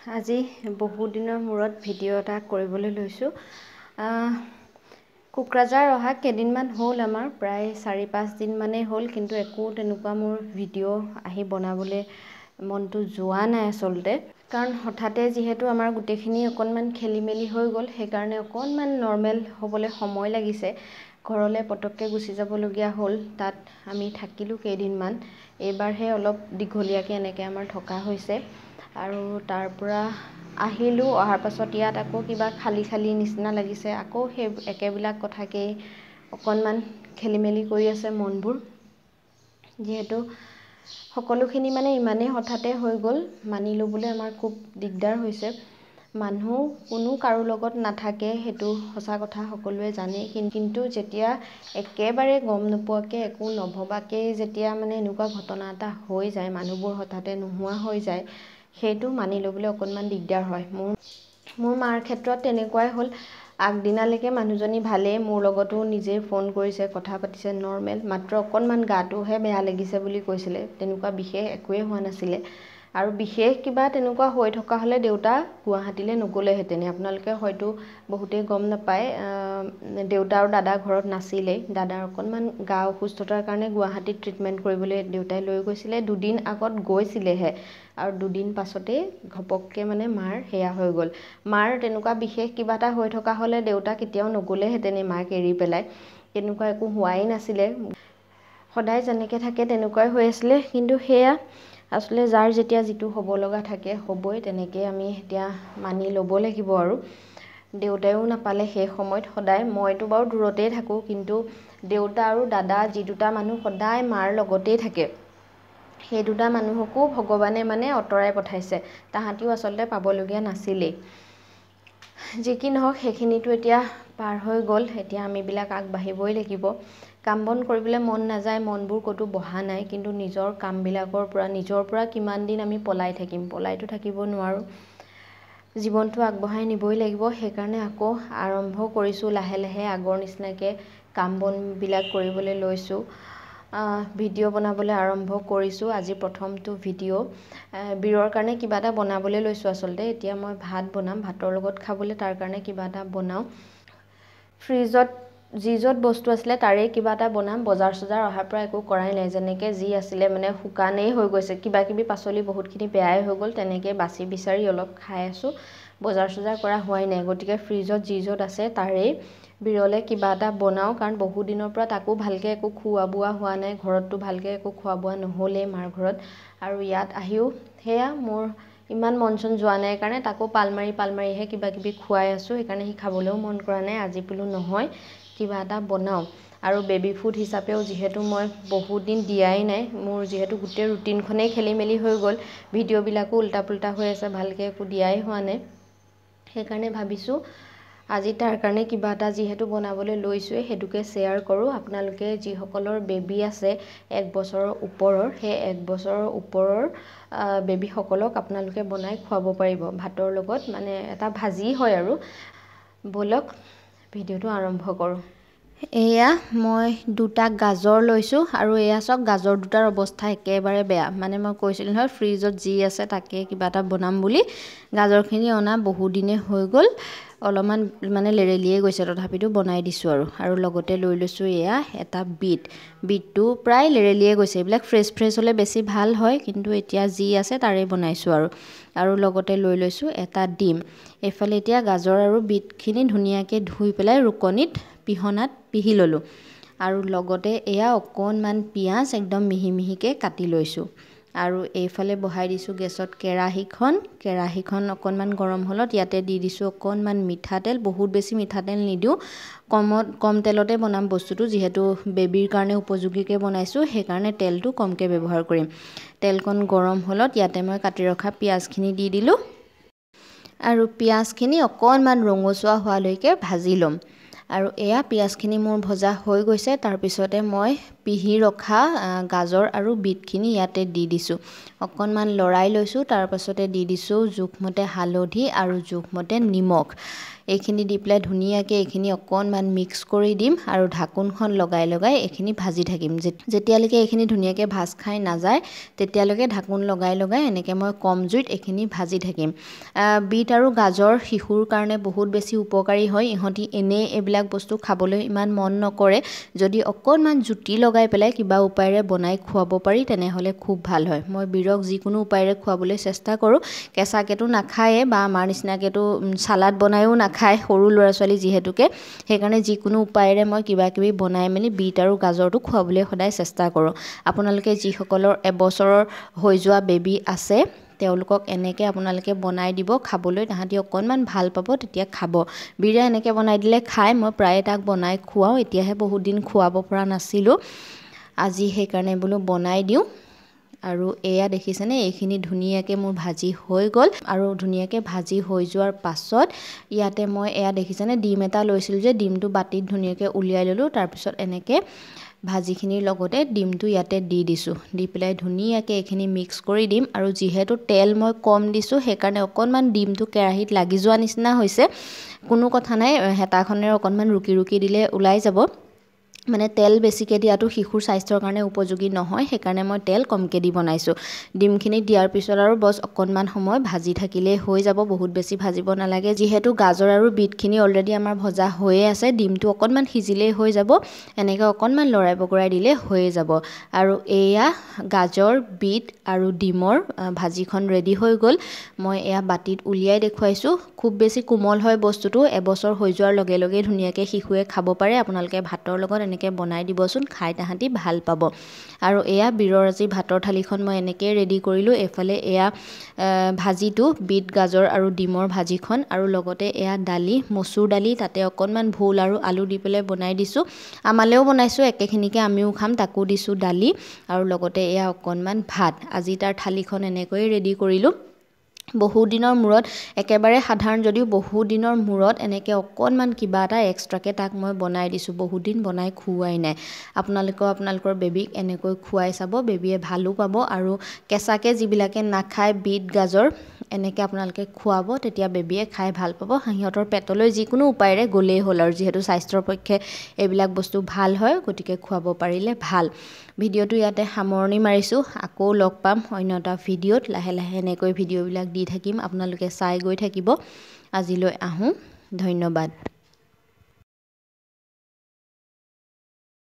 আজি বহু দিনৰ মূৰত ভিডিঅ' এটা কৰিবলৈ লৈছোঁ। কোকৰাঝাৰ অহা কেইদিনমান হ'ল, আমাৰ প্ৰায় 4-5 দিন মানেই হ'ল, কিন্তু একো তেনেকুৱা মোৰ ভিডিঅ' আহি বনাবলৈ মনটো যোৱা নাই আচলতে। কাৰণ হঠাতে যিহেতু আমাৰ গোটেইখিনি অকণমান খেলি মেলি হৈ গ'ল, সেইকাৰণে অকণমান নৰ্মেল হ'বলৈ সময় লাগিছে। ঘৰলৈ পটককৈ গুচি যাবলগীয়া হ'ল। তাত আমি থাকিলোঁ কেইদিনমান। এইবাৰহে অলপ দীঘলীয়াকৈ এনেকৈ আমাৰ থকা হৈছে। আৰু তাৰ পৰা আহিলোঁ, অহাৰ পাছত ইয়াত আকৌ কিবা খালী খালী নিচিনা লাগিছে। আকৌ সেই একেবিলাক কথাকেই অকণমান খেলি মেলি কৰি আছে মনবোৰ। যিহেতু সকলোখিনি মানে ইমানেই হঠাতে হৈ গ'ল, মানি ল'বলৈ আমাৰ খুব দিগদাৰ হৈছে। মানুহ কোনো কাৰো লগত নাথাকে, সেইটো সঁচা কথা, সকলোৱে জানেই। কিন্তু যেতিয়া একেবাৰে গম নোপোৱাকৈ, একো নভবাকেই যেতিয়া মানে এনেকুৱা ঘটনা এটা হৈ যায়, মানুহবোৰ হঠাতে নোহোৱা হৈ যায়, সেইটো মানি ল'বলৈ অকণমান দিগদাৰ হয়। মোৰ মাৰ ক্ষেত্ৰত তেনেকুৱাই হ'ল। আগদিনালৈকে মানুহজনী ভালেই, মোৰ লগতো নিজেই ফোন কৰিছে, কথা পাতিছে, নৰ্মেল। মাত্ৰ অকণমান গাটোহে বেয়া লাগিছে বুলি কৈছিলে। তেনেকুৱা বিশেষ একোৱেই হোৱা নাছিলে। আৰু বিশেষ কিবা তেনেকুৱা হৈ থকা হ'লে দেউতা গুৱাহাটীলৈ নগ'লেহেঁতেনে। আপোনালোকে হয়তো বহুতেই গম নাপায়, দেউতা আৰু দাদা ঘৰত নাছিলেই। দাদাৰ অকণমান গা অসুস্থতাৰ কাৰণে গুৱাহাটীত ট্ৰিটমেণ্ট কৰিবলৈ দেউতাই লৈ গৈছিলে। 2 দিন আগত গৈছিলেহে, আৰু 2 দিন পাছতেই ঘপককৈ মানে মাৰ সেয়া হৈ গ'ল। মাৰ তেনেকুৱা বিশেষ কিবা এটা হৈ থকা হ'লে দেউতা কেতিয়াও নগ'লেহেঁতেনে মাক এৰি পেলাই। তেনেকুৱা একো হোৱাই নাছিলে। সদায় যেনেকৈ থাকে তেনেকুৱাই হৈ আছিলে। কিন্তু সেয়া আচলতে যাৰ যেতিয়া যিটো হ'ব লগা থাকে হ'বই, তেনেকৈ আমি এতিয়া মানি ল'ব লাগিব। আৰু দেউতায়ো নাপালে সেই সময়ত। সদায় মইতো বাৰু দূৰতেই থাকোঁ, কিন্তু দেউতা আৰু দাদা যি দুটা মানুহ সদায় মাৰ লগতেই থাকে, সেই দুটা মানুহকো ভগৱানে মানে আঁতৰাই পঠাইছে। তাহাঁতিও আচলতে পাবলগীয়া নাছিলেই। যি কি নহওক, সেইখিনিতো এতিয়া পাৰ হৈ গ'ল। এতিয়া আমিবিলাক আগবাঢ়িবই লাগিব। কাম বন কৰিবলৈ মন নাযায়, মনবোৰ ক'তো বহা নাই। কিন্তু নিজৰ কামবিলাকৰ পৰা, নিজৰ পৰা কিমান দিন আমি পলাই থাকিম? পলাইতো থাকিব নোৱাৰোঁ। জীৱনটো আগবঢ়াই নিবই লাগিব। সেইকাৰণে আকৌ আৰম্ভ কৰিছোঁ লাহে লাহে, আগৰ নিচিনাকৈ কাম বনবিলাক কৰিবলৈ লৈছোঁ। ভিডিঅ' বনাবলৈ আৰম্ভ কৰিছোঁ। আজি প্ৰথমটো ভিডিঅ'। বীৰৰ কাৰণে কিবা এটা বনাবলৈ লৈছোঁ আচলতে। এতিয়া মই ভাত বনাম, ভাতৰ লগত খাবলৈ তাৰ কাৰণে কিবা এটা বনাওঁ। ফ্ৰিজত যি য'ত বস্তু আছিলে তাৰেই কিবা এটা বনাম। বজাৰ চজাৰ অহাৰ পৰা একো কৰাই নাই। যেনেকৈ যি আছিলে মানে শুকানেই হৈ গৈছে। কিবা কিবি পাচলি বহুতখিনি বেয়াই হৈ গ'ল। তেনেকৈ বাছি বিচাৰি অলপ খাই আছোঁ। বজাৰ চজাৰ কৰা হোৱাই নাই। গতিকে ফ্ৰিজত যি য'ত আছে তাৰেই বীৰলৈ কিবা এটা বনাওঁ। কাৰণ বহু দিনৰ পৰা তাকো ভালকৈ একো খোৱা বোৱা হোৱা নাই। ঘৰততো ভালকৈ একো খোৱা বোৱা নহ'লেই মাৰ ঘৰত। আৰু ইয়াত আহিও সেয়া মোৰ ইমান মন চন যোৱা নাই কাৰণে তাকো পাল মাৰিহে কিবা কিবি খুৱাই আছোঁ। সেইকাৰণে সি খাবলৈও মন কৰা নাই। আজি বোলো নহয়, কিবা এটা বনাওঁ। আৰু বেবী ফুড হিচাপেও যিহেতু মই বহুত দিন দিয়াই নাই, মোৰ যিহেতু গোটেই ৰুটিনখনেই খেলি মেলি হৈ গ'ল, ভিডিঅ'বিলাকো উল্টা পুল্টা হৈ আছে, ভালকৈ একো দিয়াই হোৱা নাই। সেইকাৰণে ভাবিছোঁ আজি তাৰ কাৰণে কিবা এটা যিহেতু বনাবলৈ লৈছোঁৱেই, সেইটোকে শ্বেয়াৰ কৰোঁ। আপোনালোকে যিসকলৰ বেবী আছে 1 বছৰৰ ওপৰৰ, সেই 1 বছৰৰ ওপৰৰ বেবীসকলক আপোনালোকে বনাই খুৱাব পাৰিব ভাতৰ লগত। মানে এটা ভাজি হয় আৰু। ব'লক ভিডিঅ'টো আৰম্ভ কৰোঁ। এয়া মই 2টা গাজৰ লৈছোঁ, আৰু এয়া চাওক, গাজৰ দুটাৰ অৱস্থা একেবাৰে বেয়া। মানে মই কৈছিলোঁ নহয় ফ্ৰিজত যি আছে তাকে কিবা এটা বনাম বুলি। গাজৰখিনি অনা বহু দিনে হৈ গ'ল, অলপমান মানে লেৰেলিয়ে গৈছে, তথাপিতো বনাই দিছোঁ। আৰু লগতে লৈ লৈছোঁ এয়া এটা বিটটো প্ৰায় লেৰেলিয়ে গৈছে। এইবিলাক ফ্ৰেছ হ'লে বেছি ভাল হয়, কিন্তু এতিয়া যি আছে তাৰেই বনাইছোঁ। আৰু লগতে লৈ লৈছোঁ এটা ডিম। এইফালে এতিয়া গাজৰ আৰু বিটখিনি ধুনীয়াকৈ ধুই পেলাই ৰুকনিত পিহনাত পিহি ল'লোঁ। আৰু লগতে এয়া অকণমান পিঁয়াজ একদম মিহি মিহিকৈ কাটি লৈছোঁ। আৰু এইফালে বহাই দিছোঁ গেছত কেৰাহীখন অকণমান গৰম হ'লত ইয়াতে দি দিছোঁ অকণমান মিঠাতেল। বহুত বেছি মিঠাতেল নিদিওঁ, কম তেলতে বনাম বস্তুটো। যিহেতু বেবীৰ কাৰণে উপযোগীকৈ বনাইছোঁ, সেইকাৰণে তেলটো কমকৈ ব্যৱহাৰ কৰিম। তেলকণ গৰম হ'লত ইয়াতে মই কাটি ৰখা পিঁয়াজখিনি দি দিলোঁ। আৰু পিঁয়াজখিনি অকণমান ৰঙচুৱা হোৱালৈকে ভাজি ল'ম। আৰু এয়া পিঁয়াজখিনি মোৰ ভজা হৈ গৈছে। তাৰপিছতে মই পিহি ৰখা গাজৰ আৰু বিটখিনি ইয়াতে দি দিছোঁ। অকণমান লৰাই লৈছোঁ। তাৰপাছতে দি দিছোঁ জোখমতে হালধি আৰু জোখমতে নিমখ। এইখিনি দি পেলাই ধুনীয়াকৈ এইখিনি অকণমান মিক্স কৰি দিম আৰু ঢাকোনখন লগাই লগাই এইখিনি ভাজি থাকিম। যেতিয়ালৈকে এইখিনি ধুনীয়াকৈ ভাজ খাই নাযায় তেতিয়ালৈকে ঢাকোন লগাই লগাই এনেকৈ মই কম জুইত এইখিনি ভাজি থাকিম। বিট আৰু গাজৰ শিশুৰ কাৰণে বহুত বেছি উপকাৰী হয়। ইহঁতি এনেই এইবিলাক বস্তু খাবলৈ ইমান মন নকৰে। যদি অকণমান জুতি লগাই পেলাই কিবা উপায়েৰে বনাই খুৱাব পাৰি তেনেহ'লে খুব ভাল হয়। মই বীৰক যিকোনো উপায়েৰে খুৱাবলৈ চেষ্টা কৰোঁ। কেঁচাকেতো নাখায়ে বা আমাৰ নিচিনাকেতো চালাড বনায়ো নাখায় সৰু ল'ৰা ছোৱালী যিহেতুকে, সেইকাৰণে যিকোনো উপায়েৰে মই কিবা কিবি বনাই মেলি বিট আৰু গাজৰটো খুৱাবলৈ সদায় চেষ্টা কৰোঁ। আপোনালোকে যিসকলৰ এবছৰৰ হৈ যোৱা বেবী আছে তেওঁলোকক এনেকৈ আপোনালোকে বনাই দিব খাবলৈ, তাহাঁতি অকণমান ভাল পাব তেতিয়া খাব। বীৰে এনেকৈ বনাই দিলে খায়। মই প্ৰায়ে তাক বনাই খুৱাওঁ। এতিয়াহে বহুত দিন খুৱাব পৰা নাছিলোঁ, আজি সেইকাৰণে বোলো বনাই দিওঁ। আৰু এয়া দেখিছেনে এইখিনি ধুনীয়াকৈ মোৰ ভাজি হৈ গ'ল। আৰু ধুনীয়াকৈ ভাজি হৈ যোৱাৰ পাছত ইয়াতে মই এয়া দেখিছেনে ডিম এটা লৈছিলোঁ যে ডিমটো বাতিত ধুনীয়াকৈ উলিয়াই ল'লোঁ। তাৰপিছত এনেকৈ ভাজিখিনিৰ লগতে ডিমটো ইয়াতে দি দিছোঁ। দি পেলাই ধুনীয়াকৈ এইখিনি মিক্স কৰি দিম। আৰু যিহেতু তেল মই কম দিছোঁ সেইকাৰণে অকণমান ডিমটো কেৰাহীত লাগি যোৱা নিচিনা হৈছে। কোনো কথা নাই, হেতাখনেৰে অকণমান ৰুকি ৰুকি দিলে ওলাই যাব। মানে তেল বেছিকৈ দিয়াটো শিশুৰ স্বাস্থ্যৰ কাৰণে উপযোগী নহয়, সেইকাৰণে মই তেল কমকৈ দি বনাইছোঁ। ডিমখিনি দিয়াৰ পিছত আৰু বছ অকণমান সময় ভাজি থাকিলেই হৈ যাব, বহুত বেছি ভাজিব নালাগে। যিহেতু গাজৰ আৰু বিটখিনি অলৰেডি আমাৰ ভজা হৈয়ে আছে, ডিমটো অকণমান সিজিলেই হৈ যাব। এনেকৈ অকণমান লৰাই বগৰাই দিলে হৈয়ে যাব। আৰু এয়া গাজৰ, বিট আৰু ডিমৰ ভাজিখন ৰেডি হৈ গ'ল। মই এয়া বাতিত উলিয়াই দেখুৱাইছোঁ। খুব বেছি কোমল হয় বস্তুটো, এবছৰ হৈ যোৱাৰ লগে লগেই ধুনীয়াকৈ শিশুৱে খাব পাৰে। আপোনালোকে ভাতৰ লগত এনেকৈ বনাই দিবচোন, খাই তাহাঁতি ভাল পাব। আৰু এয়া বীৰৰ আজি ভাতৰ থালিখন মই এনেকৈ ৰেডি কৰিলোঁ। এইফালে এয়া ভাজিটো বিট গাজৰ আৰু ডিমৰ ভাজিখন, আৰু লগতে এয়া দালি, মচুৰ দালি, তাতে অকণমান ভোল আৰু আলু দি পেলাই বনাই দিছোঁ। আমালৈও বনাইছোঁ, একেখিনিকে আমিও খাম, তাকো দিছোঁ দালি আৰু লগতে এয়া অকণমান ভাত। আজি তাৰ থালিখন এনেকৈয়ে ৰেডি কৰিলোঁ। বহুদিনৰ মূৰত, একেবাৰে সাধাৰণ যদিও বহুদিনৰ মূৰত এনেকৈ অকণমান কিবা এটা এক্সট্ৰাকৈ তাক মই বনাই দিছোঁ। বহুদিন বনাই খুওৱাই নাই। আপোনালোকেও আপোনালোকৰ বেবীক এনেকৈ খুৱাই চাব, বেবীয়ে ভালো পাব। আৰু কেঁচাকৈ যিবিলাকে নাখায় বিট গাজৰ এনেকৈ আপোনালোকে খুৱাব, তেতিয়া বেবীয়ে খাই ভাল পাব। সিহঁতৰ পেটলৈ যিকোনো উপায়েৰে গ'লেই হ'ল আৰু যিহেতু স্বাস্থ্যৰ পক্ষে এইবিলাক বস্তু ভাল হয়, গতিকে খুৱাব পাৰিলে ভাল। ভিডিঅ'টো ইয়াতে সামৰণি মাৰিছোঁ। আকৌ লগ পাম অন্য এটা ভিডিঅ'ত। লাহে লাহে এনেকৈ ভিডিঅ'বিলাক দি থাকিম, আপোনালোকে চাই গৈ থাকিব। আজিলৈ আহোঁ, ধন্যবাদ।